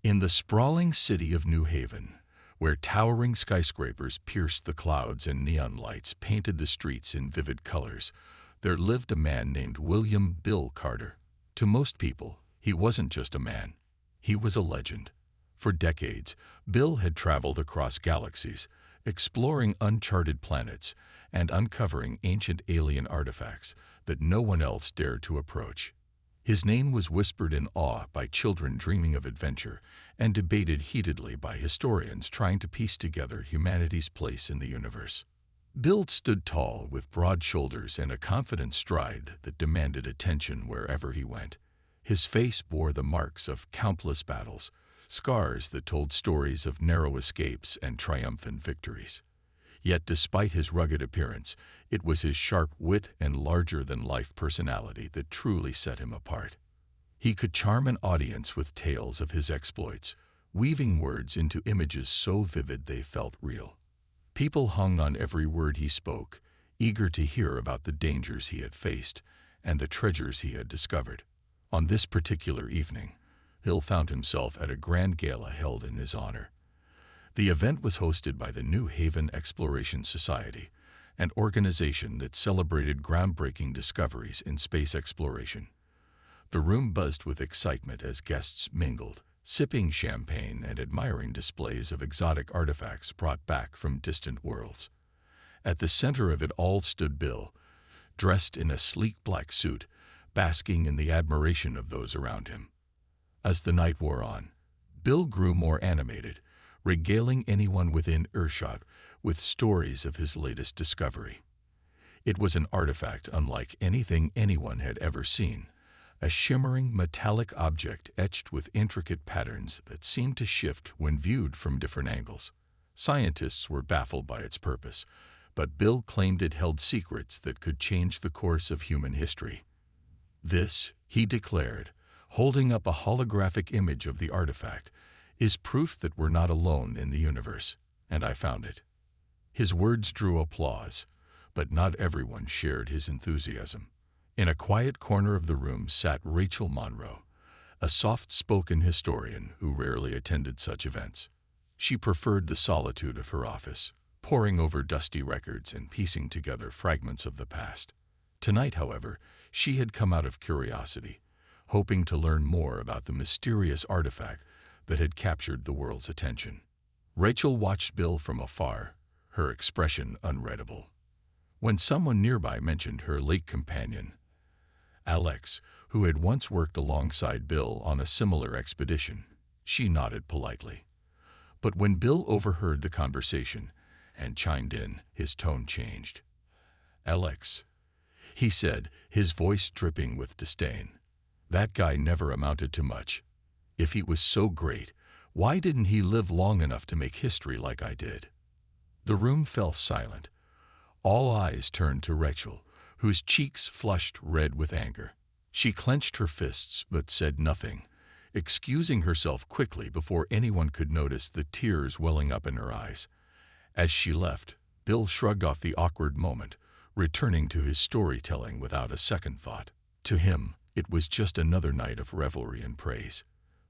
In the sprawling city of New Haven, where towering skyscrapers pierced the clouds and neon lights painted the streets in vivid colors, there lived a man named William Bill Carter. To most people, he wasn't just a man. He was a legend. For decades, Bill had traveled across galaxies, exploring uncharted planets and uncovering ancient alien artifacts that no one else dared to approach. His name was whispered in awe by children dreaming of adventure and debated heatedly by historians trying to piece together humanity's place in the universe. Bill stood tall with broad shoulders and a confident stride that demanded attention wherever he went. His face bore the marks of countless battles, scars that told stories of narrow escapes and triumphant victories. Yet despite his rugged appearance, it was his sharp wit and larger-than-life personality that truly set him apart. He could charm an audience with tales of his exploits, weaving words into images so vivid they felt real. People hung on every word he spoke, eager to hear about the dangers he had faced and the treasures he had discovered. On this particular evening, Bill found himself at a grand gala held in his honor. The event was hosted by the New Haven Exploration Society, an organization that celebrated groundbreaking discoveries in space exploration. The room buzzed with excitement as guests mingled, sipping champagne and admiring displays of exotic artifacts brought back from distant worlds. At the center of it all stood Bill, dressed in a sleek black suit, basking in the admiration of those around him. As the night wore on, Bill grew more animated, regaling anyone within earshot with stories of his latest discovery. It was an artifact unlike anything anyone had ever seen, a shimmering metallic object etched with intricate patterns that seemed to shift when viewed from different angles. Scientists were baffled by its purpose, but Bill claimed it held secrets that could change the course of human history. This, he declared, holding up a holographic image of the artifact, is proof that we're not alone in the universe, and I found it. His words drew applause, but not everyone shared his enthusiasm. In a quiet corner of the room sat Rachel Monroe, a soft-spoken historian who rarely attended such events. She preferred the solitude of her office, poring over dusty records and piecing together fragments of the past. Tonight, however, she had come out of curiosity, hoping to learn more about the mysterious artifact that had captured the world's attention. Rachel watched Bill from afar, her expression unreadable. When someone nearby mentioned her late companion, Alex, who had once worked alongside Bill on a similar expedition, she nodded politely. But when Bill overheard the conversation and chimed in, his tone changed. "Alex," he said, his voice dripping with disdain. "That guy never amounted to much. If he was so great, why didn't he live long enough to make history like I did?" The room fell silent. All eyes turned to Rachel, whose cheeks flushed red with anger. She clenched her fists but said nothing, excusing herself quickly before anyone could notice the tears welling up in her eyes. As she left, Bill shrugged off the awkward moment, returning to his storytelling without a second thought. To him, it was just another night of revelry and praise.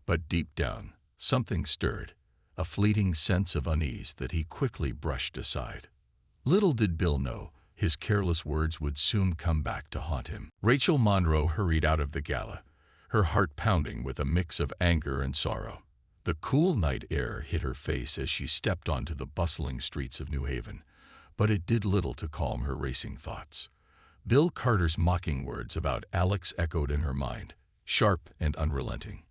But deep down, something stirred, a fleeting sense of unease that he quickly brushed aside. Little did Bill know, his careless words would soon come back to haunt him. Rachel Monroe hurried out of the gala, her heart pounding with a mix of anger and sorrow. The cool night air hit her face as she stepped onto the bustling streets of New Haven, but it did little to calm her racing thoughts. Bill Carter's mocking words about Alex echoed in her mind, sharp and unrelenting.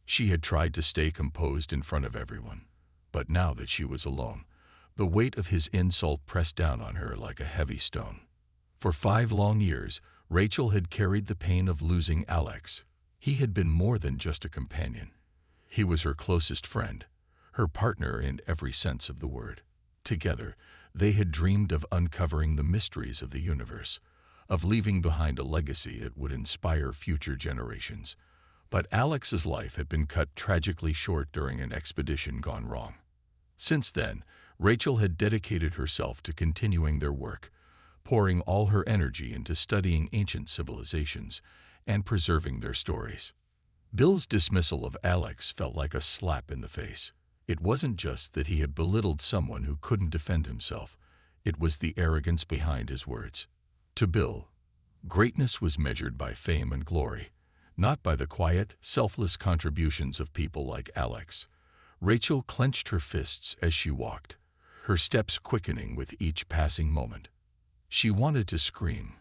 She had tried to stay composed in front of everyone, but now that she was alone, the weight of his insult pressed down on her like a heavy stone. For 5 long years, Rachel had carried the pain of losing Alex. He had been more than just a companion. He was her closest friend, her partner in every sense of the word. Together, they had dreamed of uncovering the mysteries of the universe, of leaving behind a legacy that would inspire future generations. But Alex's life had been cut tragically short during an expedition gone wrong. Since then, Rachel had dedicated herself to continuing their work, pouring all her energy into studying ancient civilizations and preserving their stories. Bill's dismissal of Alex felt like a slap in the face. It wasn't just that he had belittled someone who couldn't defend himself. It was the arrogance behind his words. To Bill, greatness was measured by fame and glory, not by the quiet, selfless contributions of people like Alex. Rachel clenched her fists as she walked, her steps quickening with each passing moment. She wanted to scream,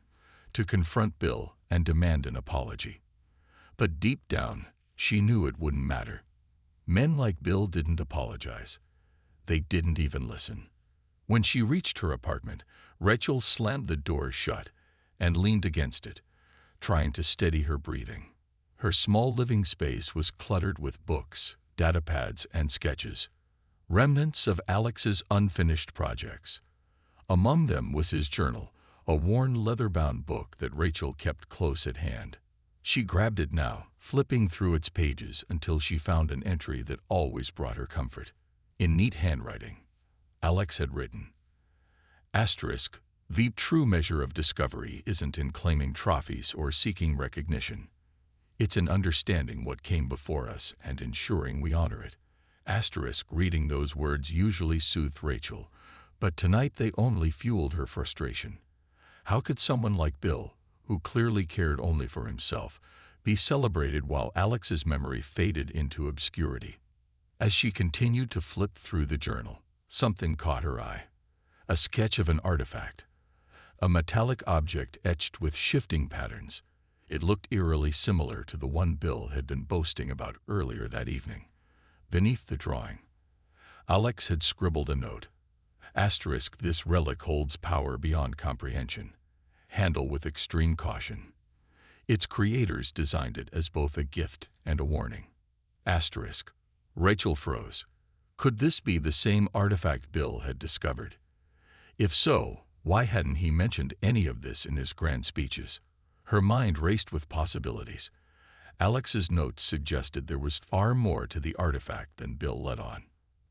to confront Bill and demand an apology. But deep down, she knew it wouldn't matter. Men like Bill didn't apologize. They didn't even listen. When she reached her apartment, Rachel slammed the door shut and leaned against it, trying to steady her breathing. Her small living space was cluttered with books, datapads, and sketches, remnants of Alex's unfinished projects. Among them was his journal, a worn leather-bound book that Rachel kept close at hand. She grabbed it now, flipping through its pages until she found an entry that always brought her comfort. In neat handwriting, Alex had written, "Asterisk, the true measure of discovery isn't in claiming trophies or seeking recognition. It's in understanding what came before us and ensuring we honor it." Asterisk, reading those words usually soothed Rachel, but tonight they only fueled her frustration. How could someone like Bill, who clearly cared only for himself, be celebrated while Alex's memory faded into obscurity? As she continued to flip through the journal, something caught her eye. A sketch of an artifact, a metallic object etched with shifting patterns. It looked eerily similar to the one Bill had been boasting about earlier that evening. Beneath the drawing, Alex had scribbled a note. Asterisk, this relic holds power beyond comprehension. Handle with extreme caution. Its creators designed it as both a gift and a warning. Asterisk. Rachel froze. Could this be the same artifact Bill had discovered? If so, why hadn't he mentioned any of this in his grand speeches? Her mind raced with possibilities. Alex's notes suggested there was far more to the artifact than Bill let on.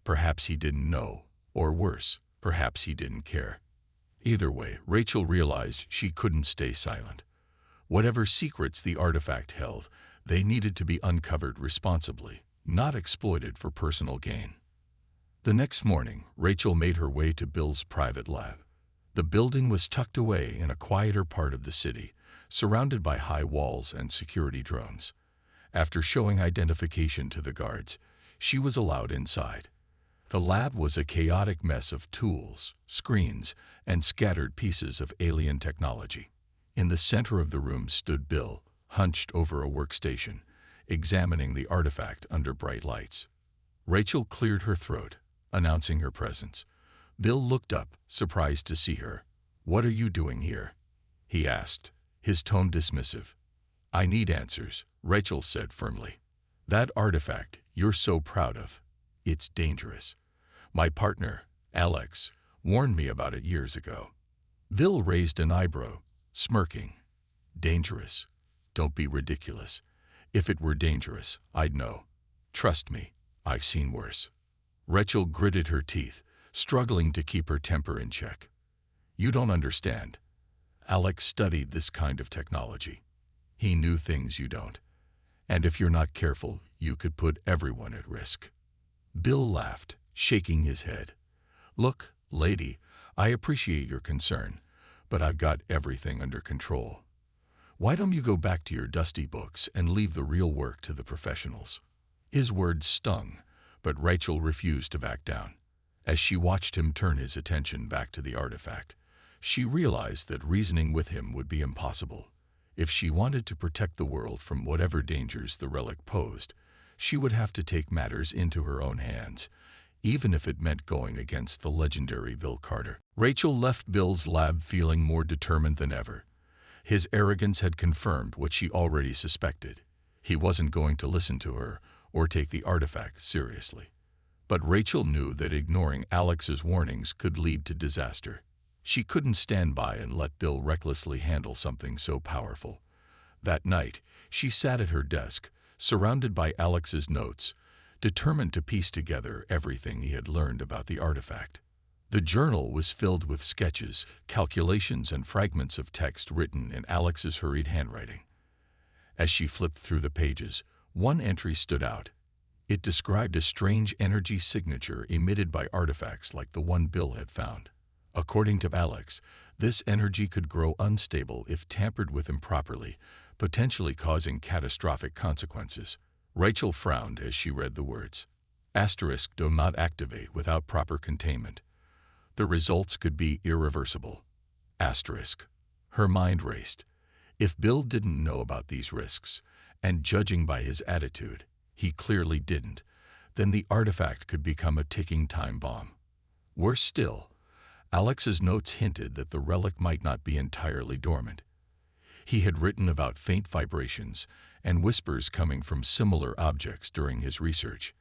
Perhaps he didn't know, or worse, perhaps he didn't care. Either way, Rachel realized she couldn't stay silent. Whatever secrets the artifact held, they needed to be uncovered responsibly, not exploited for personal gain. The next morning, Rachel made her way to Bill's private lab. The building was tucked away in a quieter part of the city, surrounded by high walls and security drones. After showing identification to the guards, she was allowed inside. The lab was a chaotic mess of tools, screens, and scattered pieces of alien technology. In the center of the room stood Bill, hunched over a workstation, examining the artifact under bright lights. Rachel cleared her throat, announcing her presence. Bill looked up, surprised to see her. "What are you doing here?" he asked, his tone dismissive. "I need answers," Rachel said firmly. "That artifact you're so proud of, it's dangerous. My partner, Alex, warned me about it years ago." Bill raised an eyebrow, smirking. "Dangerous? Don't be ridiculous. If it were dangerous, I'd know. Trust me, I've seen worse." Rachel gritted her teeth, struggling to keep her temper in check. "You don't understand. Alex studied this kind of technology. He knew things you don't. And if you're not careful, you could put everyone at risk." Bill laughed, shaking his head. "Look, lady, I appreciate your concern, but I've got everything under control. Why don't you go back to your dusty books and leave the real work to the professionals?" His words stung, but Rachel refused to back down. As she watched him turn his attention back to the artifact, she realized that reasoning with him would be impossible. If she wanted to protect the world from whatever dangers the relic posed, she would have to take matters into her own hands, even if it meant going against the legendary Bill Carter. Rachel left Bill's lab feeling more determined than ever. His arrogance had confirmed what she already suspected. He wasn't going to listen to her or take the artifact seriously. But Rachel knew that ignoring Alex's warnings could lead to disaster. She couldn't stand by and let Bill recklessly handle something so powerful. That night, she sat at her desk, surrounded by Alex's notes, determined to piece together everything he had learned about the artifact. The journal was filled with sketches, calculations, and fragments of text written in Alex's hurried handwriting. As she flipped through the pages, One entry stood out. It described a strange energy signature emitted by artifacts like the one Bill had found. According to Alex, this energy could grow unstable if tampered with improperly, potentially causing catastrophic consequences. Rachel frowned as she read the words. Asterisk do not activate without proper containment. The results could be irreversible. Asterisk. Her mind raced. If Bill didn't know about these risks, and judging by his attitude, he clearly didn't, then the artifact could become a ticking time bomb. Worse still, Alex's notes hinted that the relic might not be entirely dormant. He had written about faint vibrations and whispers coming from similar objects during his research.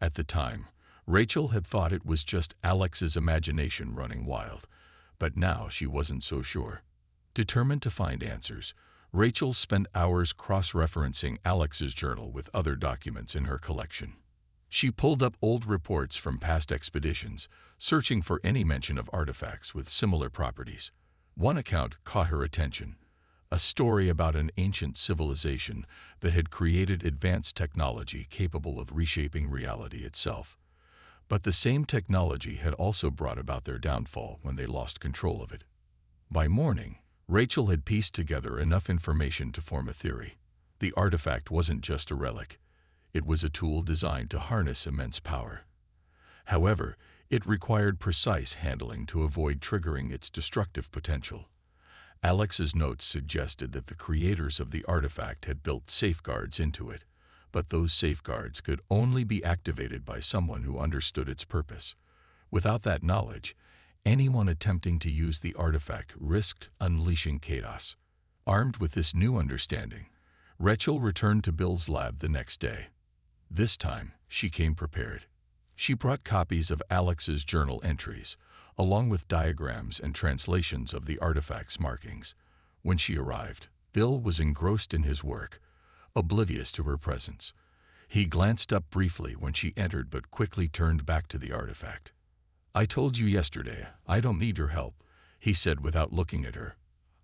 At the time, Rachel had thought it was just Alex's imagination running wild, but now she wasn't so sure. Determined to find answers, Rachel spent hours cross-referencing Alex's journal with other documents in her collection. She pulled up old reports from past expeditions, searching for any mention of artifacts with similar properties. One account caught her attention, a story about an ancient civilization that had created advanced technology capable of reshaping reality itself. But the same technology had also brought about their downfall when they lost control of it. By morning, Rachel had pieced together enough information to form a theory. The artifact wasn't just a relic. It was a tool designed to harness immense power. However, it required precise handling to avoid triggering its destructive potential. Alex's notes suggested that the creators of the artifact had built safeguards into it, but those safeguards could only be activated by someone who understood its purpose. Without that knowledge, anyone attempting to use the artifact risked unleashing chaos. Armed with this new understanding, Rachel returned to Bill's lab the next day. This time, she came prepared. She brought copies of Alex's journal entries, along with diagrams and translations of the artifact's markings. When she arrived, Bill was engrossed in his work, oblivious to her presence. He glanced up briefly when she entered but quickly turned back to the artifact. "I told you yesterday, I don't need your help," he said without looking at her.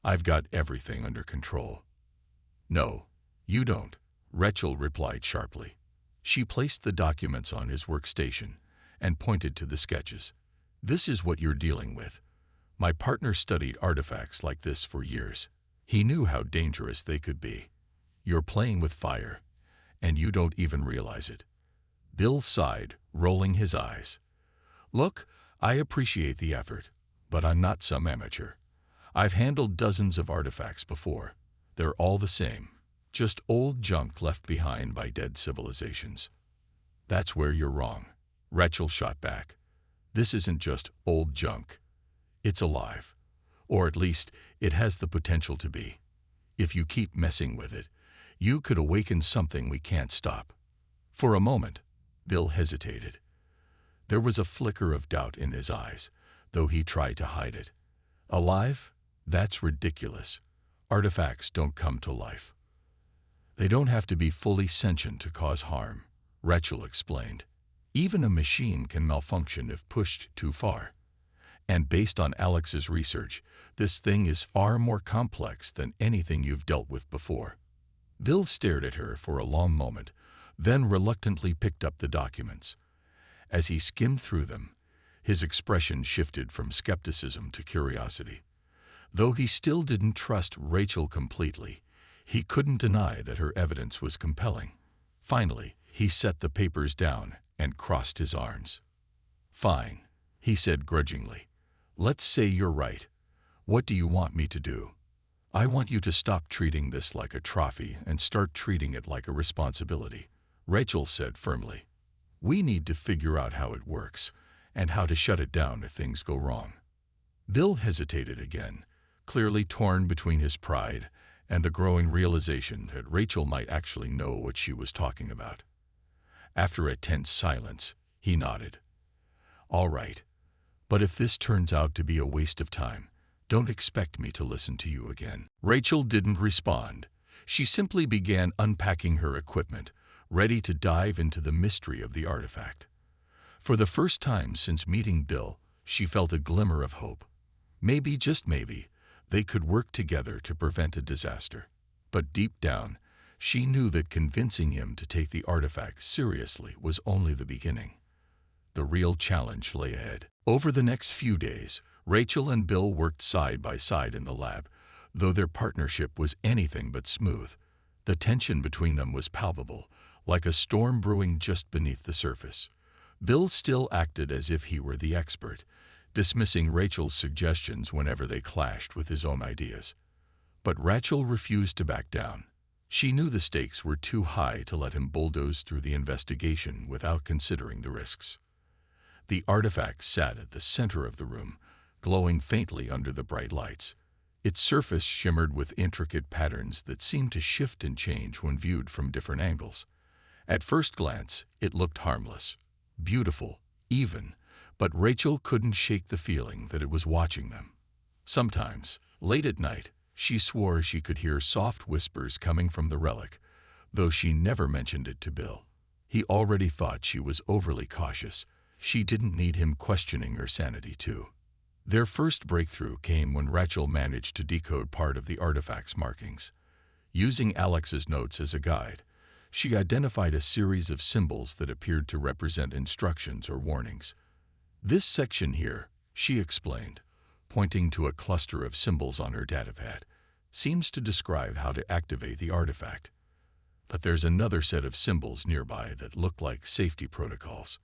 "I've got everything under control." "No, you don't," Rachel replied sharply. She placed the documents on his workstation and pointed to the sketches. "This is what you're dealing with. My partner studied artifacts like this for years. He knew how dangerous they could be. You're playing with fire, and you don't even realize it." Bill sighed, rolling his eyes. "Look, I appreciate the effort, but I'm not some amateur. I've handled dozens of artifacts before. They're all the same. Just old junk left behind by dead civilizations." "That's where you're wrong," Rachel shot back. "This isn't just old junk. It's alive. Or at least, it has the potential to be. If you keep messing with it, you could awaken something we can't stop." For a moment, Bill hesitated. There was a flicker of doubt in his eyes, though he tried to hide it. "Alive? That's ridiculous. Artifacts don't come to life." "They don't have to be fully sentient to cause harm," Rachel explained. "Even a machine can malfunction if pushed too far. And based on Alex's research, this thing is far more complex than anything you've dealt with before." Bill stared at her for a long moment, then reluctantly picked up the documents. As he skimmed through them, his expression shifted from skepticism to curiosity. Though he still didn't trust Rachel completely, he couldn't deny that her evidence was compelling. Finally, he set the papers down and crossed his arms. "Fine," he said grudgingly. "Let's say you're right. What do you want me to do?" "I want you to stop treating this like a trophy and start treating it like a responsibility," Rachel said firmly. "We need to figure out how it works and how to shut it down if things go wrong." Bill hesitated again, clearly torn between his pride and the growing realization that Rachel might actually know what she was talking about. After a tense silence, he nodded. "All right, but if this turns out to be a waste of time, don't expect me to listen to you again." Rachel didn't respond. She simply began unpacking her equipment, ready to dive into the mystery of the artifact. For the first time since meeting Bill, she felt a glimmer of hope. Maybe, just maybe, they could work together to prevent a disaster. But deep down, She knew that convincing him to take the artifact seriously was only the beginning. The real challenge lay ahead. Over the next few days, Rachel and Bill worked side by side in the lab. Though their partnership was anything but smooth, the tension between them was palpable, like a storm brewing just beneath the surface. Bill still acted as if he were the expert, dismissing Rachel's suggestions whenever they clashed with his own ideas. But Rachel refused to back down. She knew the stakes were too high to let him bulldoze through the investigation without considering the risks. The artifact sat at the center of the room, glowing faintly under the bright lights. Its surface shimmered with intricate patterns that seemed to shift and change when viewed from different angles. At first glance, it looked harmless, beautiful, even, but Rachel couldn't shake the feeling that it was watching them. Sometimes, late at night, she swore she could hear soft whispers coming from the relic, though she never mentioned it to Bill. He already thought she was overly cautious. She didn't need him questioning her sanity, too. Their first breakthrough came when Rachel managed to decode part of the artifact's markings. Using Alex's notes as a guide, she identified a series of symbols that appeared to represent instructions or warnings. "This section here," she explained, pointing to a cluster of symbols on her datapad, "seems to describe how to activate the artifact. But there's another set of symbols nearby that look like safety protocols.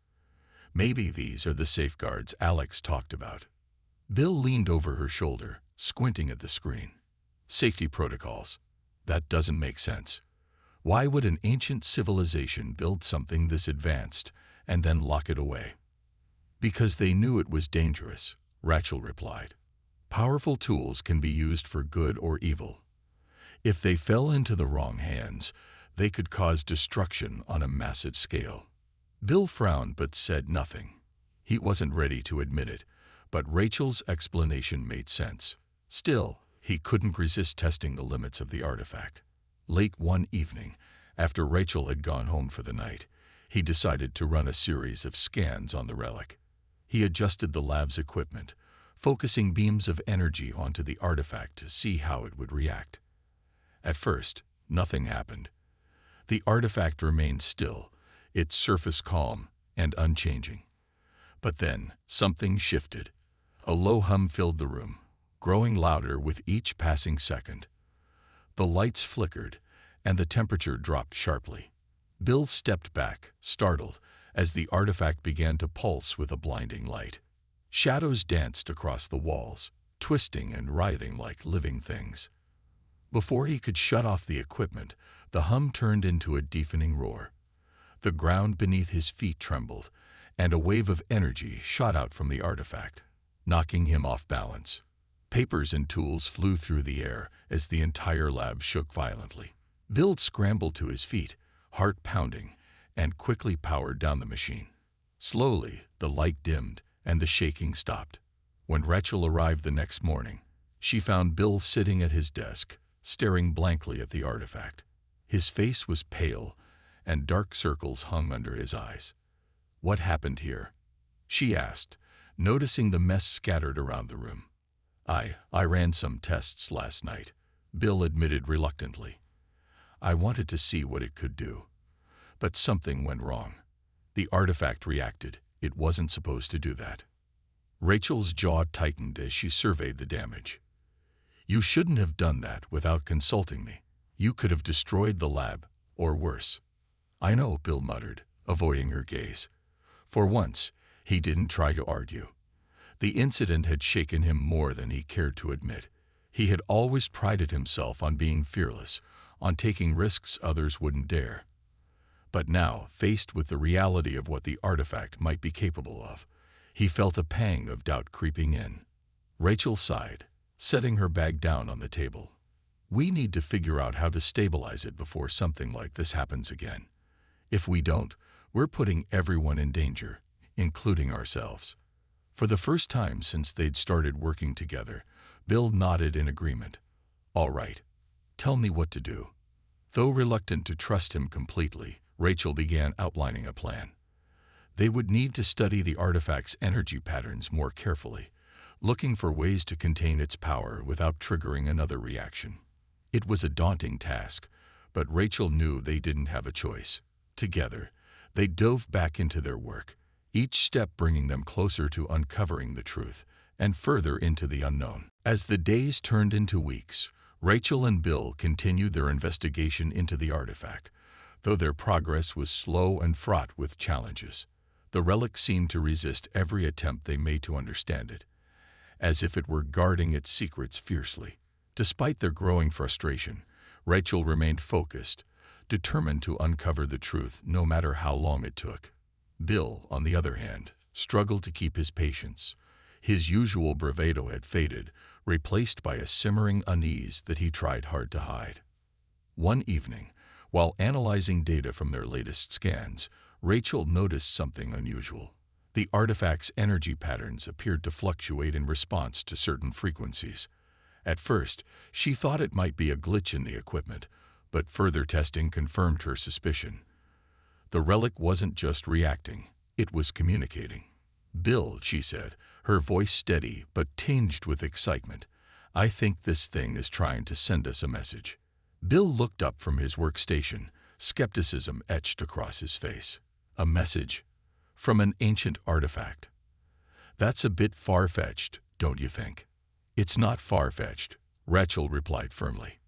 Maybe these are the safeguards Alex talked about." Bill leaned over her shoulder, squinting at the screen. "Safety protocols? That doesn't make sense. Why would an ancient civilization build something this advanced and then lock it away?" "Because they knew it was dangerous," Rachel replied. "Powerful tools can be used for good or evil. If they fell into the wrong hands, they could cause destruction on a massive scale." Bill frowned but said nothing. He wasn't ready to admit it, but Rachel's explanation made sense. Still, he couldn't resist testing the limits of the artifact. Late one evening, after Rachel had gone home for the night, he decided to run a series of scans on the relic. He adjusted the lab's equipment, focusing beams of energy onto the artifact to see how it would react. At first, nothing happened. The artifact remained still, its surface calm and unchanging. But then, something shifted. A low hum filled the room, growing louder with each passing second. The lights flickered, and the temperature dropped sharply. Bill stepped back, startled, as the artifact began to pulse with a blinding light. Shadows danced across the walls, twisting and writhing like living things. Before he could shut off the equipment, the hum turned into a deafening roar. The ground beneath his feet trembled, and a wave of energy shot out from the artifact, knocking him off balance. Papers and tools flew through the air as the entire lab shook violently. Bill scrambled to his feet, heart pounding, and quickly powered down the machine. Slowly, the light dimmed, and the shaking stopped. When Rachel arrived the next morning, she found Bill sitting at his desk, staring blankly at the artifact. His face was pale, and dark circles hung under his eyes. "What happened here?" she asked, noticing the mess scattered around the room. I ran some tests last night," Bill admitted reluctantly. "I wanted to see what it could do. But something went wrong. The artifact reacted. It wasn't supposed to do that." Rachel's jaw tightened as she surveyed the damage. "You shouldn't have done that without consulting me. You could have destroyed the lab, or worse." "I know," Bill muttered, avoiding her gaze. For once, he didn't try to argue. The incident had shaken him more than he cared to admit. He had always prided himself on being fearless, on taking risks others wouldn't dare. But now, faced with the reality of what the artifact might be capable of, he felt a pang of doubt creeping in. Rachel sighed, setting her bag down on the table. "We need to figure out how to stabilize it before something like this happens again. If we don't, we're putting everyone in danger, including ourselves." For the first time since they'd started working together, Bill nodded in agreement. "All right. Tell me what to do." Though reluctant to trust him completely, Rachel began outlining a plan. They would need to study the artifact's energy patterns more carefully, looking for ways to contain its power without triggering another reaction. It was a daunting task, but Rachel knew they didn't have a choice. Together, they dove back into their work, each step bringing them closer to uncovering the truth and further into the unknown. As the days turned into weeks, Rachel and Bill continued their investigation into the artifact, though their progress was slow and fraught with challenges. The relic seemed to resist every attempt they made to understand it, as if it were guarding its secrets fiercely. Despite their growing frustration, Rachel remained focused, determined to uncover the truth no matter how long it took. Bill, on the other hand, struggled to keep his patience. His usual bravado had faded, replaced by a simmering unease that he tried hard to hide. One evening, while analyzing data from their latest scans, Rachel noticed something unusual. The artifact's energy patterns appeared to fluctuate in response to certain frequencies. At first, she thought it might be a glitch in the equipment, but further testing confirmed her suspicion. The relic wasn't just reacting, it was communicating. "Bill," she said, her voice steady but tinged with excitement, "I think this thing is trying to send us a message." Bill looked up from his workstation, skepticism etched across his face. A message? From an ancient artifact? That's a bit far-fetched, don't you think? "It's not far-fetched," Rachel replied firmly.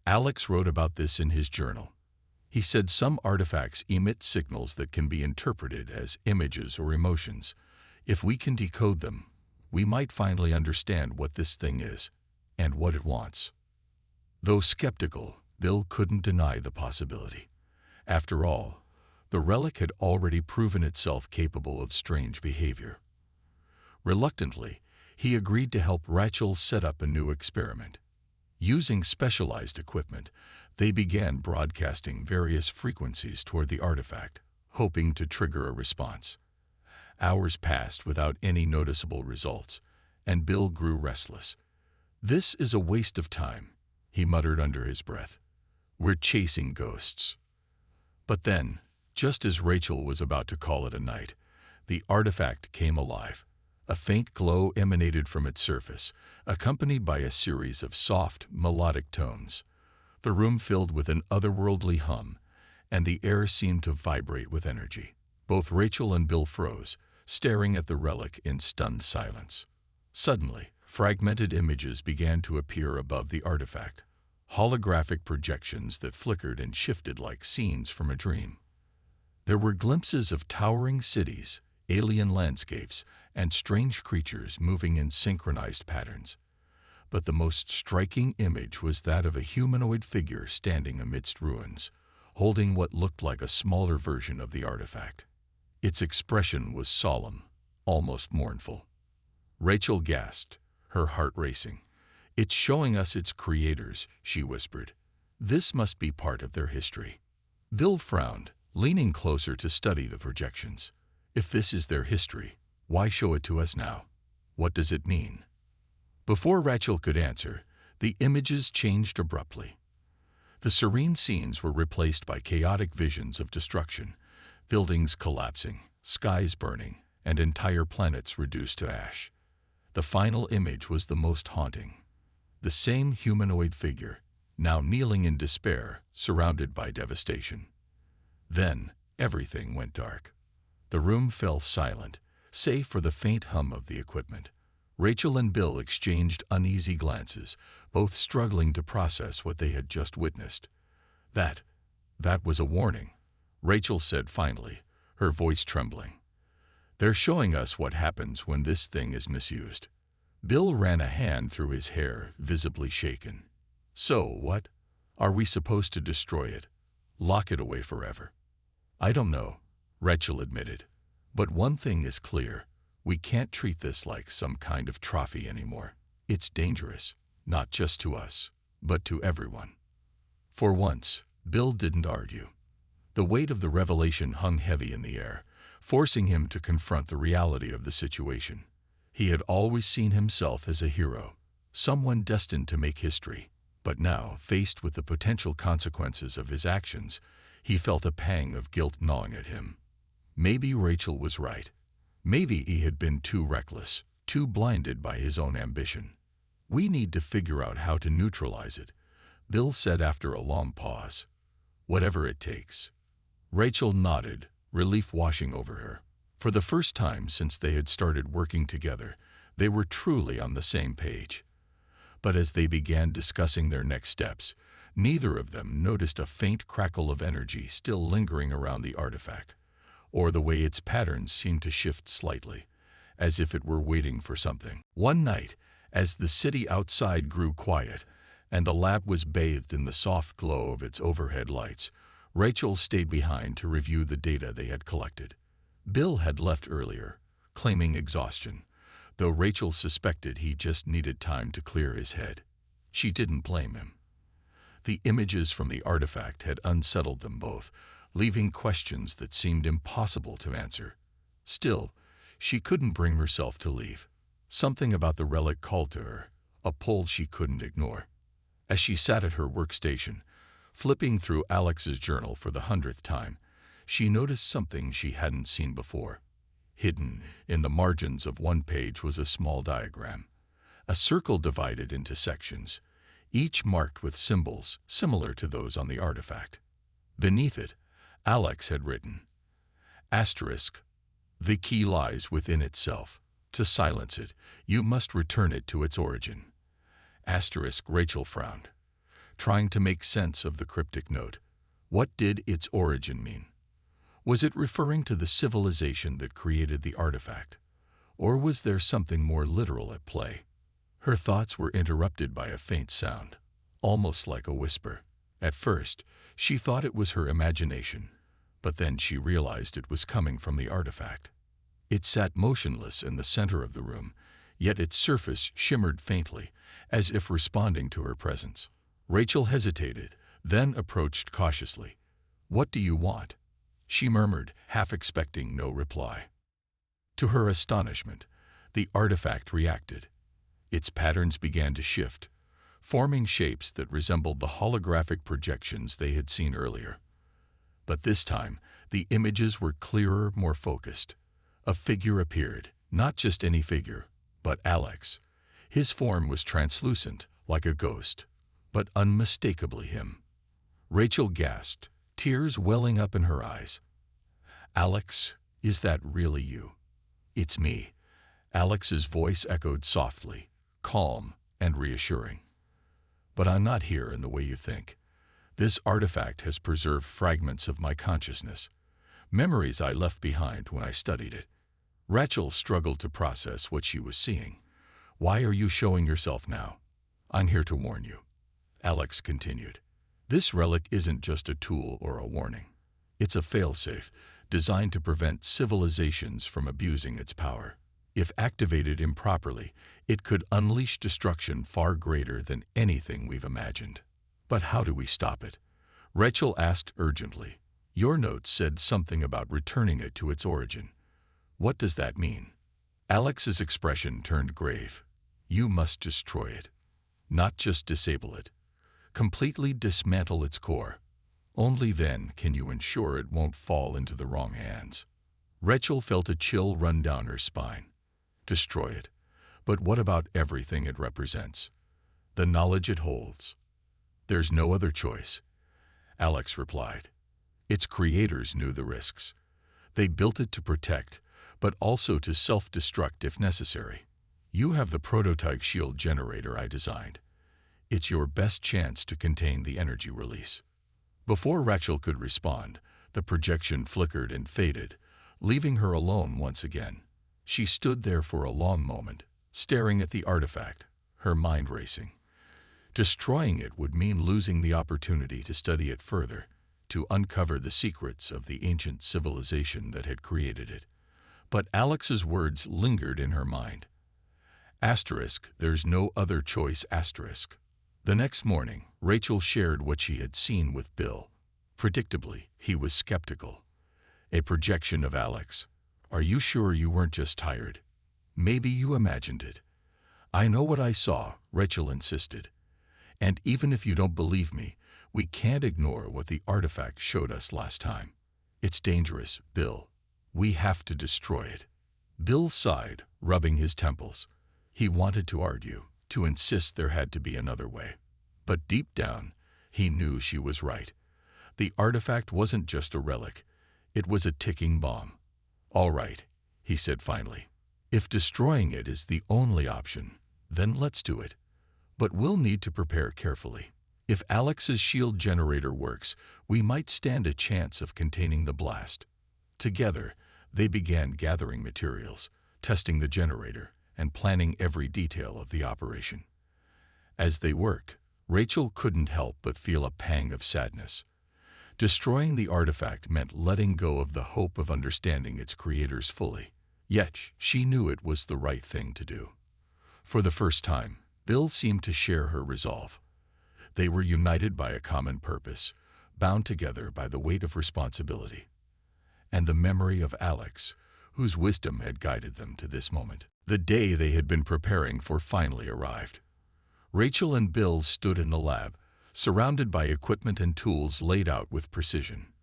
"Alex wrote about this in his journal. He said some artifacts emit signals that can be interpreted as images or emotions. If we can decode them, we might finally understand what this thing is and what it wants." Though skeptical, Bill couldn't deny the possibility. After all, the relic had already proven itself capable of strange behavior. Reluctantly, he agreed to help Rachel set up a new experiment. Using specialized equipment, they began broadcasting various frequencies toward the artifact, hoping to trigger a response. Hours passed without any noticeable results, and Bill grew restless. "This is a waste of time," he muttered under his breath. "We're chasing ghosts." But then, just as Rachel was about to call it a night, the artifact came alive. A faint glow emanated from its surface, accompanied by a series of soft, melodic tones. The room filled with an otherworldly hum, and the air seemed to vibrate with energy. Both Rachel and Bill froze, staring at the relic in stunned silence. Suddenly, fragmented images began to appear above the artifact, holographic projections that flickered and shifted like scenes from a dream. There were glimpses of towering cities, alien landscapes, and strange creatures moving in synchronized patterns. But the most striking image was that of a humanoid figure standing amidst ruins, holding what looked like a smaller version of the artifact. Its expression was solemn, almost mournful. Rachel gasped, her heart racing. "It's showing us its creators," she whispered. "This must be part of their history." Bill frowned, leaning closer to study the projections. "If this is their history, why show it to us now? What does it mean?" Before Rachel could answer, the images changed abruptly. The serene scenes were replaced by chaotic visions of destruction, buildings collapsing, skies burning, and entire planets reduced to ash. The final image was the most haunting. The same humanoid figure, now kneeling in despair, surrounded by devastation. Then, everything went dark. The room fell silent, save for the faint hum of the equipment. Rachel and Bill exchanged uneasy glances, both struggling to process what they had just witnessed. That was a warning," Rachel said finally, her voice trembling. "They're showing us what happens when this thing is misused." Bill ran a hand through his hair, visibly shaken. "So, what? Are we supposed to destroy it? Lock it away forever?" "I don't know," Rachel admitted. "But one thing is clear. We can't treat this like some kind of trophy anymore. It's dangerous, not just to us, but to everyone." For once, Bill didn't argue. The weight of the revelation hung heavy in the air, forcing him to confront the reality of the situation. He had always seen himself as a hero, someone destined to make history, but now, faced with the potential consequences of his actions, he felt a pang of guilt gnawing at him. Maybe Rachel was right. Maybe he had been too reckless, too blinded by his own ambition. "We need to figure out how to neutralize it," Bill said after a long pause. Whatever it takes. Rachel nodded, relief washing over her. For the first time since they had started working together, they were truly on the same page. But as they began discussing their next steps, neither of them noticed a faint crackle of energy still lingering around the artifact, or the way its patterns seemed to shift slightly, as if it were waiting for something. One night, as the city outside grew quiet, and the lab was bathed in the soft glow of its overhead lights, Rachel stayed behind to review the data they had collected. Bill had left earlier, claiming exhaustion, though Rachel suspected he just needed time to clear his head. She didn't blame him. The images from the artifact had unsettled them both, leaving questions that seemed impossible to answer. Still, she couldn't bring herself to leave. Something about the relic called to her, a pull she couldn't ignore. As she sat at her workstation, flipping through Alex's journal for the 100th time, she noticed something she hadn't seen before. Hidden in the margins of one page was a small diagram, a circle divided into sections, each marked with symbols similar to those on the artifact. Beneath it, Alex had written, Asterisk, the key lies within itself. To silence it, you must return it to its origin. Asterisk. Rachel frowned, trying to make sense of the cryptic note. What did its origin mean? Was it referring to the civilization that created the artifact? Or was there something more literal at play? Her thoughts were interrupted by a faint sound, almost like a whisper. At first, she thought it was her imagination, but then she realized it was coming from the artifact. It sat motionless in the center of the room, yet its surface shimmered faintly, as if responding to her presence. Rachel hesitated, then approached cautiously. What do you want? She murmured, half expecting no reply. To her astonishment, the artifact reacted. Its patterns began to shift, forming shapes that resembled the holographic projections they had seen earlier. But this time, the images were clearer, more focused. A figure appeared, not just any figure, but Alex. His form was translucent, like a ghost, but unmistakably him. Rachel gasped, tears welling up in her eyes. Alex, is that really you? It's me. Alex's voice echoed softly, calm and reassuring. But I'm not here in the way you think. This artifact has preserved fragments of my consciousness, memories I left behind when I studied it. Rachel struggled to process what she was seeing. Why are you showing yourself now? I'm here to warn you. Alex continued. This relic isn't just a tool or a warning. It's a failsafe designed to prevent civilizations from abusing its power. If activated improperly, it could unleash destruction far greater than anything we've imagined. But how do we stop it? Rachel asked urgently. Your notes said something about returning it to its origin. What does that mean? Alex's expression turned grave. You must destroy it. Not just disable it. Completely dismantle its core. Only then can you ensure it won't fall into the wrong hands. Rachel felt a chill run down her spine. Destroy it. But what about everything it represents? The knowledge it holds. There's no other choice, Alex replied. Its creators knew the risks. They built it to protect, but also to self-destruct if necessary. You have the prototype shield generator I designed. It's your best chance to contain the energy release. Before Rachel could respond, the projection flickered and faded, leaving her alone once again. She stood there for a long moment, staring at the artifact, her mind racing. Destroying it would mean losing the opportunity to study it further, to uncover the secrets of the ancient civilization that had created it. But Alex's words lingered in her mind. Asterisk, there's no other choice, asterisk. The next morning, Rachel shared what she had seen with Bill. Predictably, he was skeptical. A projection of Alex. Are you sure you weren't just tired? Maybe you imagined it. I know what I saw, Rachel insisted. And even if you don't believe me, we can't ignore what the artifact showed us last time. It's dangerous, Bill. We have to destroy it. Bill sighed, rubbing his temples. He wanted to argue, to insist there had to be another way. But deep down, He knew she was right. The artifact wasn't just a relic. It was a ticking bomb. "All right," he said finally. "If destroying it is the only option, then let's do it. But we'll need to prepare carefully. If Alex's shield generator works, we might stand a chance of containing the blast." Together, they began gathering materials, testing the generator, and planning every detail of the operation. As they worked, Rachel couldn't help but feel a pang of sadness. Destroying the artifact meant letting go of the hope of understanding its creators fully. Yet, she knew it was the right thing to do. For the first time, Bill seemed to share her resolve. They were united by a common purpose, bound together by the weight of responsibility and the memory of Alex, whose wisdom had guided them to this moment. The day they had been preparing for finally arrived. Rachel and Bill stood in the lab, surrounded by equipment and tools laid out with precision.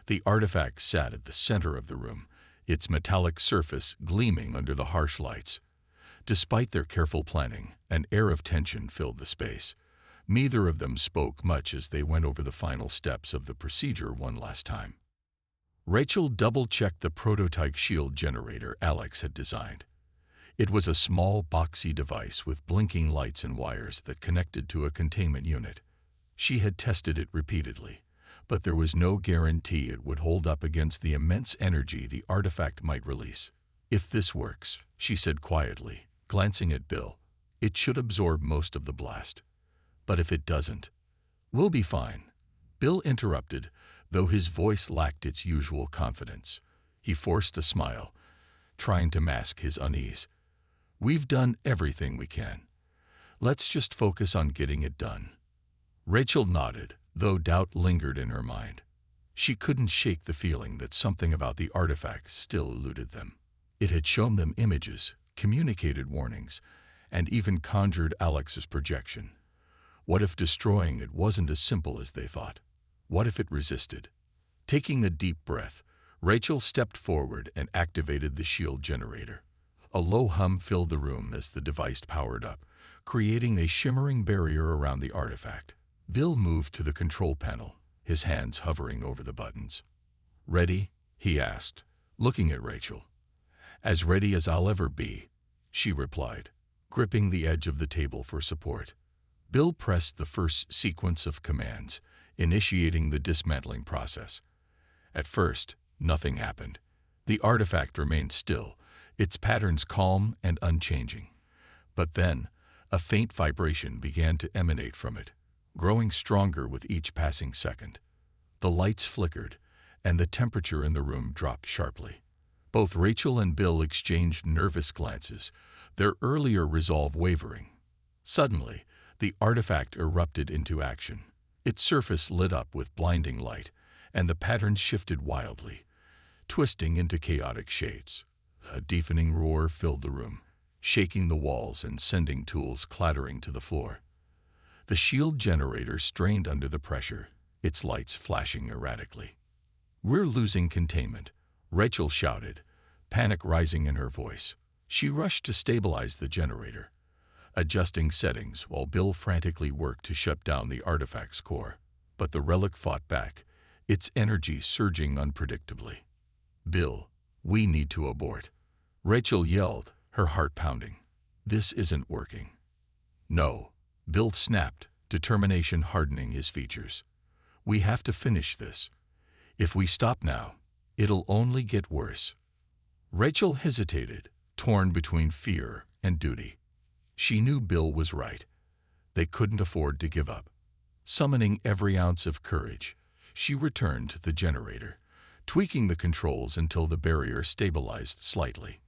The artifact sat at the center of the room, its metallic surface gleaming under the harsh lights. Despite their careful planning, an air of tension filled the space. Neither of them spoke much as they went over the final steps of the procedure one last time. Rachel double-checked the prototype shield generator Alex had designed. It was a small, boxy device with blinking lights and wires that connected to a containment unit. She had tested it repeatedly, but there was no guarantee it would hold up against the immense energy the artifact might release. "If this works," she said quietly, glancing at Bill, "it should absorb most of the blast. But if it doesn't, we'll be fine." Bill interrupted, though his voice lacked its usual confidence. He forced a smile, trying to mask his unease. "We've done everything we can. Let's just focus on getting it done." Rachel nodded, though doubt lingered in her mind. She couldn't shake the feeling that something about the artifact still eluded them. It had shown them images, communicated warnings, and even conjured Alex's projection. What if destroying it wasn't as simple as they thought? What if it resisted? Taking a deep breath, Rachel stepped forward and activated the shield generator. A low hum filled the room as the device powered up, creating a shimmering barrier around the artifact. Bill moved to the control panel, his hands hovering over the buttons. "Ready?" he asked, looking at Rachel. "As ready as I'll ever be," she replied, gripping the edge of the table for support. Bill pressed the first sequence of commands, initiating the dismantling process. At first, nothing happened. The artifact remained still, its patterns calm and unchanging. But then, a faint vibration began to emanate from it, growing stronger with each passing second. The lights flickered, and the temperature in the room dropped sharply. Both Rachel and Bill exchanged nervous glances, their earlier resolve wavering. Suddenly, the artifact erupted into action. Its surface lit up with blinding light, and the patterns shifted wildly, twisting into chaotic shades. A deafening roar filled the room, shaking the walls and sending tools clattering to the floor. The shield generator strained under the pressure, its lights flashing erratically. "We're losing containment," Rachel shouted, panic rising in her voice. She rushed to stabilize the generator, adjusting settings while Bill frantically worked to shut down the artifact's core. But the relic fought back, its energy surging unpredictably. "Bill, we need to abort," Rachel yelled, her heart pounding. "This isn't working." "No," Bill snapped, determination hardening his features. "We have to finish this. If we stop now, it'll only get worse." Rachel hesitated, torn between fear and duty. She knew Bill was right. They couldn't afford to give up. Summoning every ounce of courage, she returned to the generator, tweaking the controls until the barrier stabilized slightly.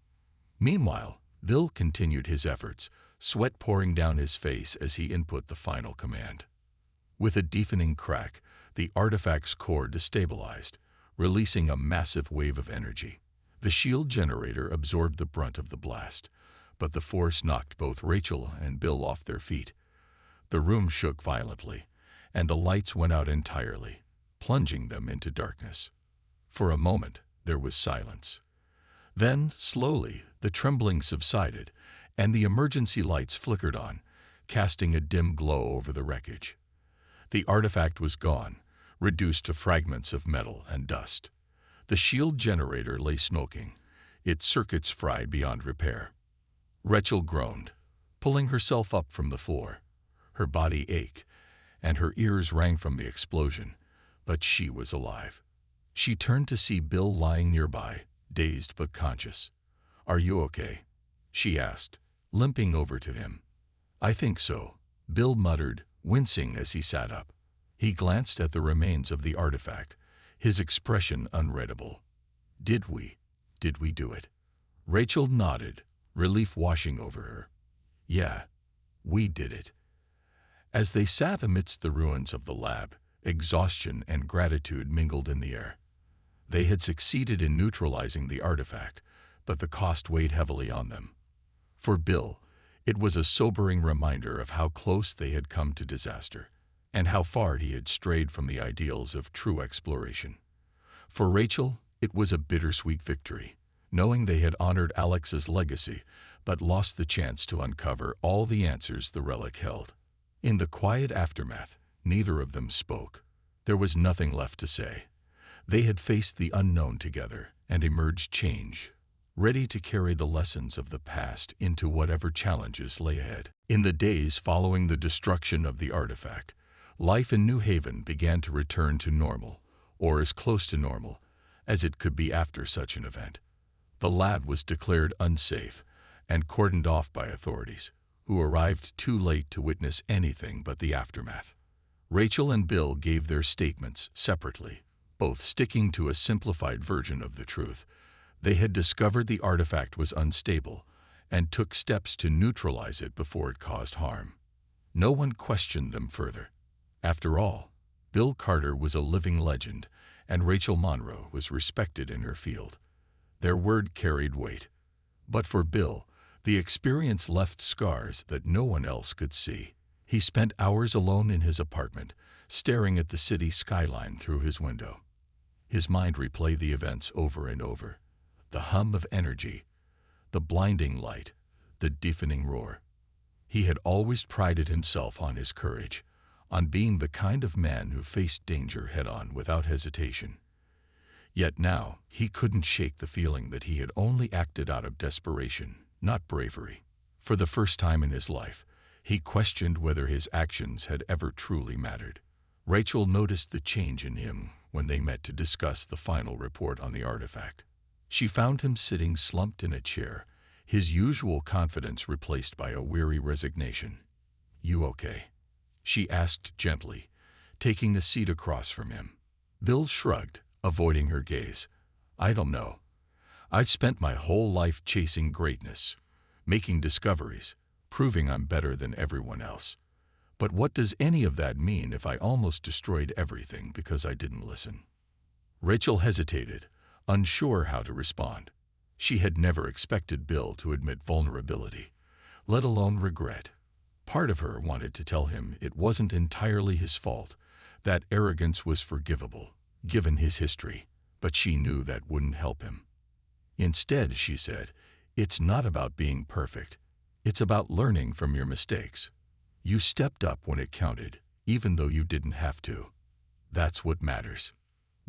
Meanwhile, Bill continued his efforts, sweat pouring down his face as he input the final command. With a deafening crack, the artifact's core destabilized, releasing a massive wave of energy. The shield generator absorbed the brunt of the blast, but the force knocked both Rachel and Bill off their feet. The room shook violently, and the lights went out entirely, plunging them into darkness. For a moment, there was silence. Then, slowly, the trembling subsided, and the emergency lights flickered on, casting a dim glow over the wreckage. The artifact was gone, reduced to fragments of metal and dust. The shield generator lay smoking, its circuits fried beyond repair. Rachel groaned, pulling herself up from the floor. Her body ached, and her ears rang from the explosion, but she was alive. She turned to see Bill lying nearby, dazed but conscious. "Are you okay?" she asked, limping over to him. "I think so," Bill muttered, wincing as he sat up. He glanced at the remains of the artifact, his expression unreadable. Did we do it?" Rachel nodded, relief washing over her. "Yeah, we did it." As they sat amidst the ruins of the lab, exhaustion and gratitude mingled in the air. They had succeeded in neutralizing the artifact, but the cost weighed heavily on them. For Bill, it was a sobering reminder of how close they had come to disaster, and how far he had strayed from the ideals of true exploration. For Rachel, it was a bittersweet victory, knowing they had honored Alex's legacy, but lost the chance to uncover all the answers the relic held. In the quiet aftermath, neither of them spoke. There was nothing left to say. They had faced the unknown together and emerged changed, ready to carry the lessons of the past into whatever challenges lay ahead. In the days following the destruction of the artifact, life in New Haven began to return to normal, or as close to normal as it could be after such an event. The lab was declared unsafe and cordoned off by authorities, who arrived too late to witness anything but the aftermath. Rachel and Bill gave their statements separately, both sticking to a simplified version of the truth. They had discovered the artifact was unstable and took steps to neutralize it before it caused harm. No one questioned them further. After all, Bill Carter was a living legend, and Rachel Monroe was respected in her field. Their word carried weight. But for Bill, the experience left scars that no one else could see. He spent hours alone in his apartment, staring at the city skyline through his window. His mind replayed the events over and over. The hum of energy, the blinding light, the deafening roar. He had always prided himself on his courage, on being the kind of man who faced danger head-on without hesitation. Yet now, he couldn't shake the feeling that he had only acted out of desperation, not bravery. For the first time in his life, he questioned whether his actions had ever truly mattered. Rachel noticed the change in him when they met to discuss the final report on the artifact. She found him sitting slumped in a chair, his usual confidence replaced by a weary resignation. "You okay?" she asked gently, taking a seat across from him. Bill shrugged, avoiding her gaze. "I don't know. I've spent my whole life chasing greatness, making discoveries, proving I'm better than everyone else. But what does any of that mean if I almost destroyed everything because I didn't listen?" Rachel hesitated, unsure how to respond. She had never expected Bill to admit vulnerability, let alone regret. Part of her wanted to tell him it wasn't entirely his fault, that arrogance was forgivable, given his history, but she knew that wouldn't help him. Instead, she said, "It's not about being perfect. It's about learning from your mistakes. You stepped up when it counted, even though you didn't have to. That's what matters."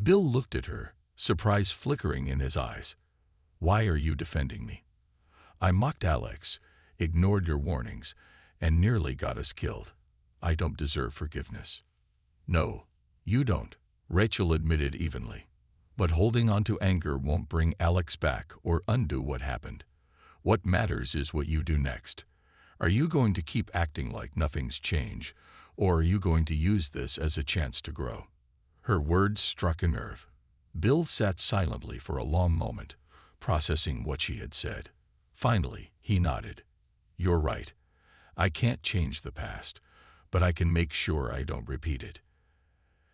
Bill looked at her, surprise flickering in his eyes. "Why are you defending me? I mocked Alex, ignored your warnings, and nearly got us killed. I don't deserve forgiveness." "No, you don't," Rachel admitted evenly. "But holding on to anger won't bring Alex back or undo what happened. What matters is what you do next. Are you going to keep acting like nothing's changed, or are you going to use this as a chance to grow?" Her words struck a nerve. Bill sat silently for a long moment, processing what she had said. Finally, he nodded. "You're right. I can't change the past, but I can make sure I don't repeat it."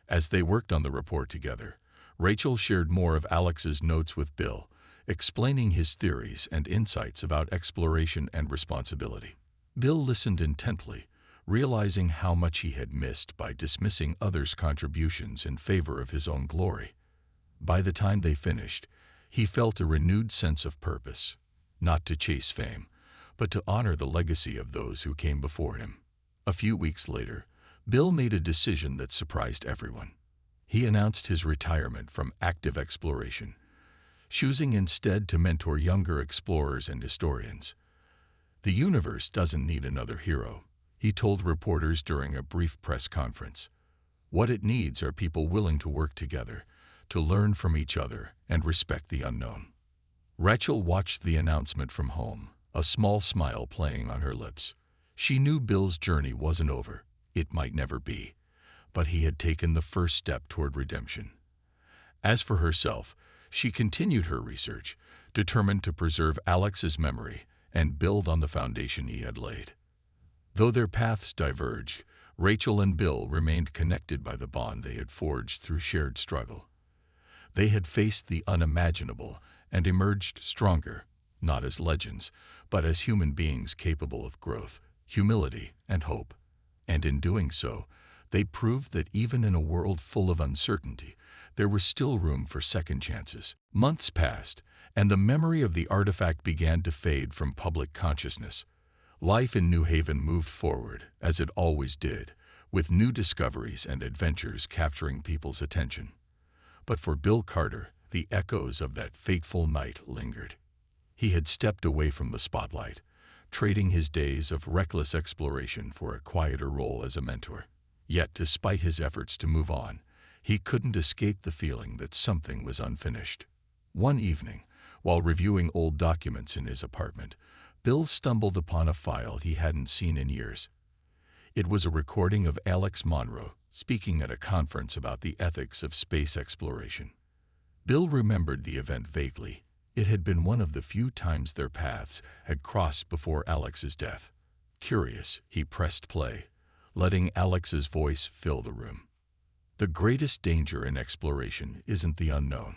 As they worked on the report together, Rachel shared more of Alex's notes with Bill, explaining his theories and insights about exploration and responsibility. Bill listened intently, realizing how much he had missed by dismissing others' contributions in favor of his own glory. By the time they finished, he felt a renewed sense of purpose, not to chase fame, but to honor the legacy of those who came before him. A few weeks later, Bill made a decision that surprised everyone. He announced his retirement from active exploration, choosing instead to mentor younger explorers and historians. "The universe doesn't need another hero," he told reporters during a brief press conference. "What it needs are people willing to work together, to learn from each other and respect the unknown." Rachel watched the announcement from home, a small smile playing on her lips. She knew Bill's journey wasn't over. It might never be, but he had taken the first step toward redemption. As for herself, she continued her research, determined to preserve Alex's memory and build on the foundation he had laid. Though their paths diverged, Rachel and Bill remained connected by the bond they had forged through shared struggle. They had faced the unimaginable and emerged stronger, not as legends, but as human beings capable of growth, humility, and hope. And in doing so, they proved that even in a world full of uncertainty, there was still room for second chances. Months passed, and the memory of the artifact began to fade from public consciousness. Life in New Haven moved forward, as it always did, with new discoveries and adventures capturing people's attention. But for Bill Carter, the echoes of that fateful night lingered. He had stepped away from the spotlight, trading his days of reckless exploration for a quieter role as a mentor. Yet, despite his efforts to move on, he couldn't escape the feeling that something was unfinished. One evening, while reviewing old documents in his apartment, Bill stumbled upon a file he hadn't seen in years. It was a recording of Alex Monroe speaking at a conference about the ethics of space exploration. Bill remembered the event vaguely. It had been one of the few times their paths had crossed before Alex's death. Curious, he pressed play, letting Alex's voice fill the room. "The greatest danger in exploration isn't the unknown,"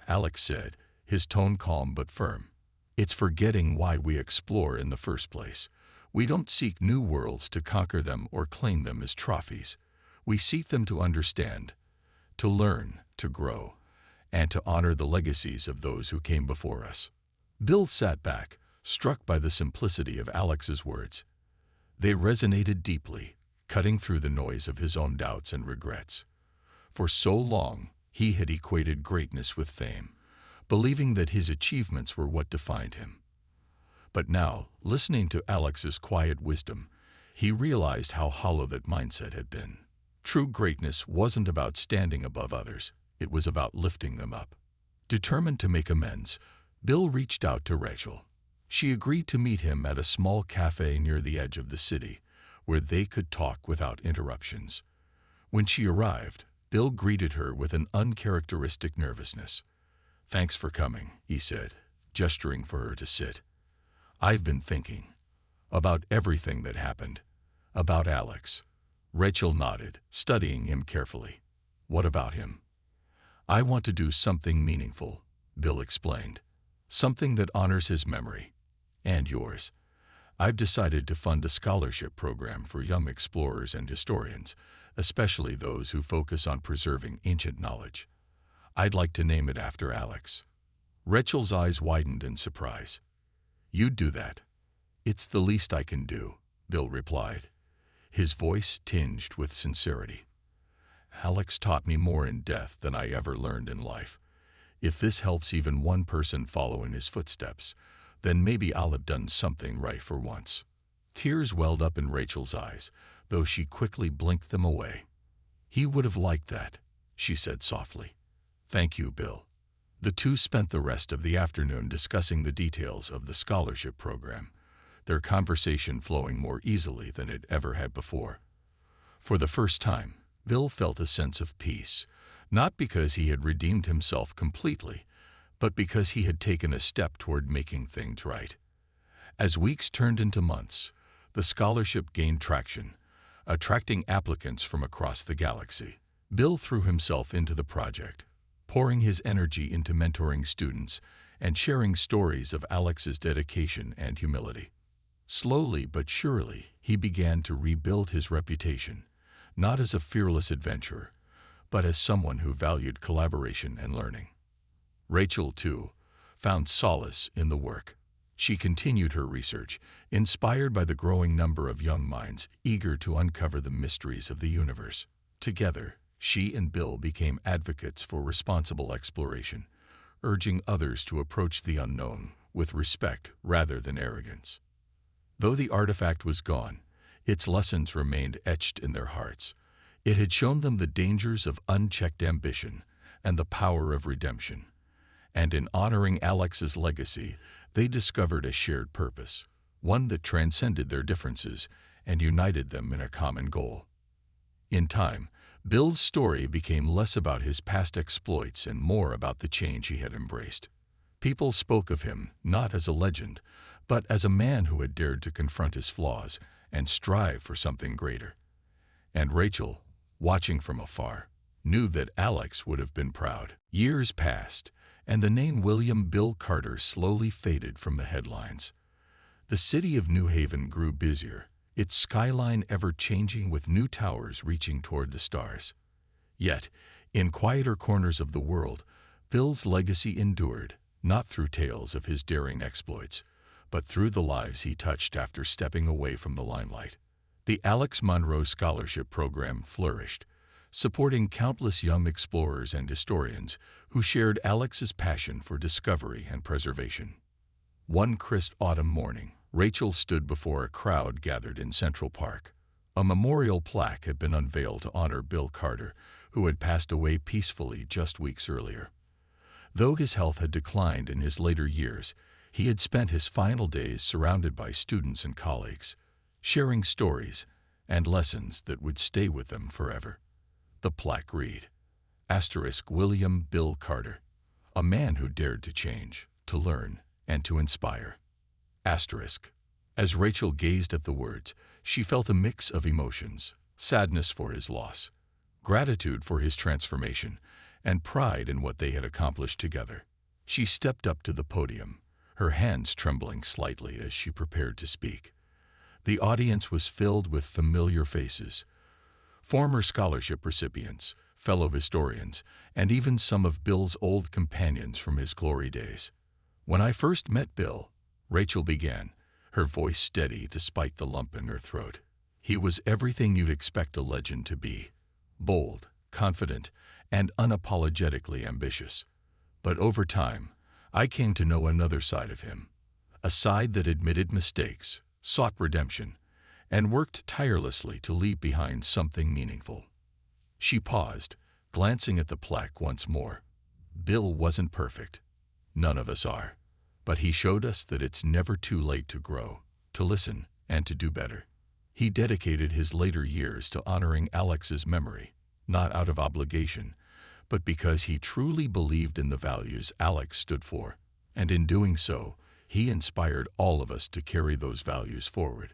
Alex said, his tone calm but firm. "It's forgetting why we explore in the first place. We don't seek new worlds to conquer them or claim them as trophies. We seek them to understand, to learn, to grow, and to honor the legacies of those who came before us." Bill sat back, struck by the simplicity of Alex's words. They resonated deeply, cutting through the noise of his own doubts and regrets. For so long, he had equated greatness with fame, believing that his achievements were what defined him. But now, listening to Alex's quiet wisdom, he realized how hollow that mindset had been. True greatness wasn't about standing above others. It was about lifting them up. Determined to make amends, Bill reached out to Rachel. She agreed to meet him at a small cafe near the edge of the city, where they could talk without interruptions. When she arrived, Bill greeted her with an uncharacteristic nervousness. "Thanks for coming," he said, gesturing for her to sit. "I've been thinking about everything that happened, about Alex." Rachel nodded, studying him carefully. "What about him?" "I want to do something meaningful," Bill explained. "Something that honors his memory. And yours. I've decided to fund a scholarship program for young explorers and historians, especially those who focus on preserving ancient knowledge. I'd like to name it after Alex." Rachel's eyes widened in surprise. "You'd do that?" "It's the least I can do," Bill replied, his voice tinged with sincerity. "Alex taught me more in death than I ever learned in life. If this helps even one person follow in his footsteps, then maybe I'll have done something right for once." Tears welled up in Rachel's eyes, though she quickly blinked them away. "He would have liked that," she said softly. "Thank you, Bill." The two spent the rest of the afternoon discussing the details of the scholarship program, their conversation flowing more easily than it ever had before. For the first time, Bill felt a sense of peace, not because he had redeemed himself completely, but because he had taken a step toward making things right. As weeks turned into months, the scholarship gained traction, attracting applicants from across the galaxy. Bill threw himself into the project, pouring his energy into mentoring students and sharing stories of Alex's dedication and humility. Slowly but surely, he began to rebuild his reputation, not as a fearless adventurer, but as someone who valued collaboration and learning. Rachel, too, found solace in the work. She continued her research, inspired by the growing number of young minds eager to uncover the mysteries of the universe. Together, she and Bill became advocates for responsible exploration, urging others to approach the unknown with respect rather than arrogance. Though the artifact was gone, its lessons remained etched in their hearts. It had shown them the dangers of unchecked ambition and the power of redemption. And in honoring Alex's legacy, they discovered a shared purpose, one that transcended their differences and united them in a common goal. In time, Bill's story became less about his past exploits and more about the change he had embraced. People spoke of him not as a legend, but as a man who had dared to confront his flaws and strive for something greater. And Rachel, watching from afar, knew that Alex would have been proud. Years passed, and the name William Bill Carter slowly faded from the headlines. The city of New Haven grew busier, its skyline ever-changing with new towers reaching toward the stars. Yet, in quieter corners of the world, Bill's legacy endured, not through tales of his daring exploits, but through the lives he touched after stepping away from the limelight. The Alex Monroe Scholarship Program flourished, supporting countless young explorers and historians who shared Alex's passion for discovery and preservation. One crisp autumn morning, Rachel stood before a crowd gathered in Central Park. A memorial plaque had been unveiled to honor Bill Carter, who had passed away peacefully just weeks earlier. Though his health had declined in his later years, he had spent his final days surrounded by students and colleagues, sharing stories and lessons that would stay with them forever. The plaque read, William Bill Carter, a man who dared to change, to learn, and to inspire. As Rachel gazed at the words, she felt a mix of emotions: sadness for his loss, gratitude for his transformation, and pride in what they had accomplished together. She stepped up to the podium, her hands trembling slightly as she prepared to speak. The audience was filled with familiar faces, former scholarship recipients, fellow historians, and even some of Bill's old companions from his glory days. When I first met Bill, Rachel began, her voice steady despite the lump in her throat. He was everything you'd expect a legend to be: bold, confident, and unapologetically ambitious. But over time, I came to know another side of him, a side that admitted mistakes, sought redemption, and worked tirelessly to leave behind something meaningful. She paused, glancing at the plaque once more. Bill wasn't perfect. None of us are. But he showed us that it's never too late to grow, to listen, and to do better. He dedicated his later years to honoring Alex's memory, not out of obligation, but because he truly believed in the values Alex stood for. And in doing so, he inspired all of us to carry those values forward.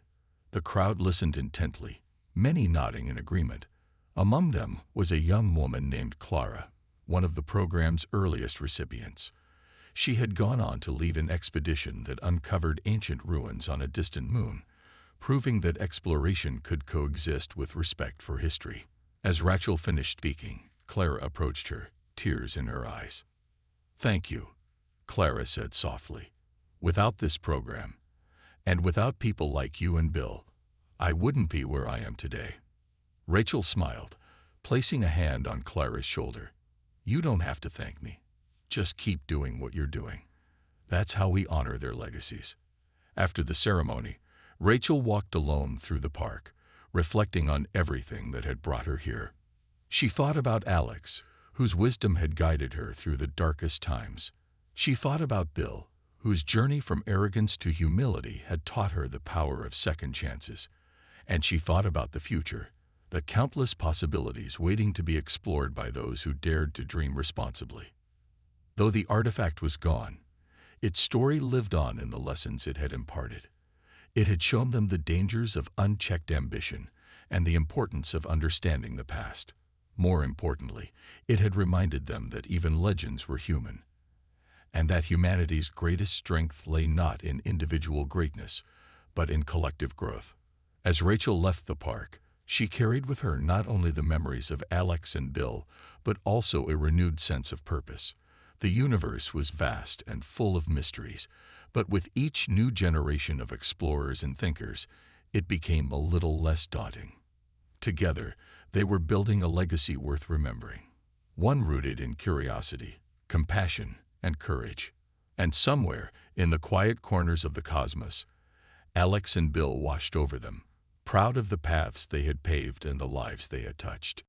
The crowd listened intently, many nodding in agreement. Among them was a young woman named Clara, one of the program's earliest recipients. She had gone on to lead an expedition that uncovered ancient ruins on a distant moon, proving that exploration could coexist with respect for history. As Rachel finished speaking, Clara approached her, tears in her eyes. "Thank you," Clara said softly. "Without this program, and without people like you and Bill, I wouldn't be where I am today." Rachel smiled, placing a hand on Clara's shoulder. "You don't have to thank me. Just keep doing what you're doing. That's how we honor their legacies." After the ceremony, Rachel walked alone through the park, reflecting on everything that had brought her here. She thought about Alex, whose wisdom had guided her through the darkest times. She thought about Bill, whose journey from arrogance to humility had taught her the power of second chances. And she thought about the future, the countless possibilities waiting to be explored by those who dared to dream responsibly. Though the artifact was gone, its story lived on in the lessons it had imparted. It had shown them the dangers of unchecked ambition and the importance of understanding the past. More importantly, it had reminded them that even legends were human, and that humanity's greatest strength lay not in individual greatness, but in collective growth. As Rachel left the park, she carried with her not only the memories of Alex and Bill, but also a renewed sense of purpose. The universe was vast and full of mysteries, But with each new generation of explorers and thinkers, it became a little less daunting. Together, they were building a legacy worth remembering, one rooted in curiosity, compassion, and courage. And somewhere, in the quiet corners of the cosmos, Alex and Bill watched over them, proud of the paths they had paved and the lives they had touched.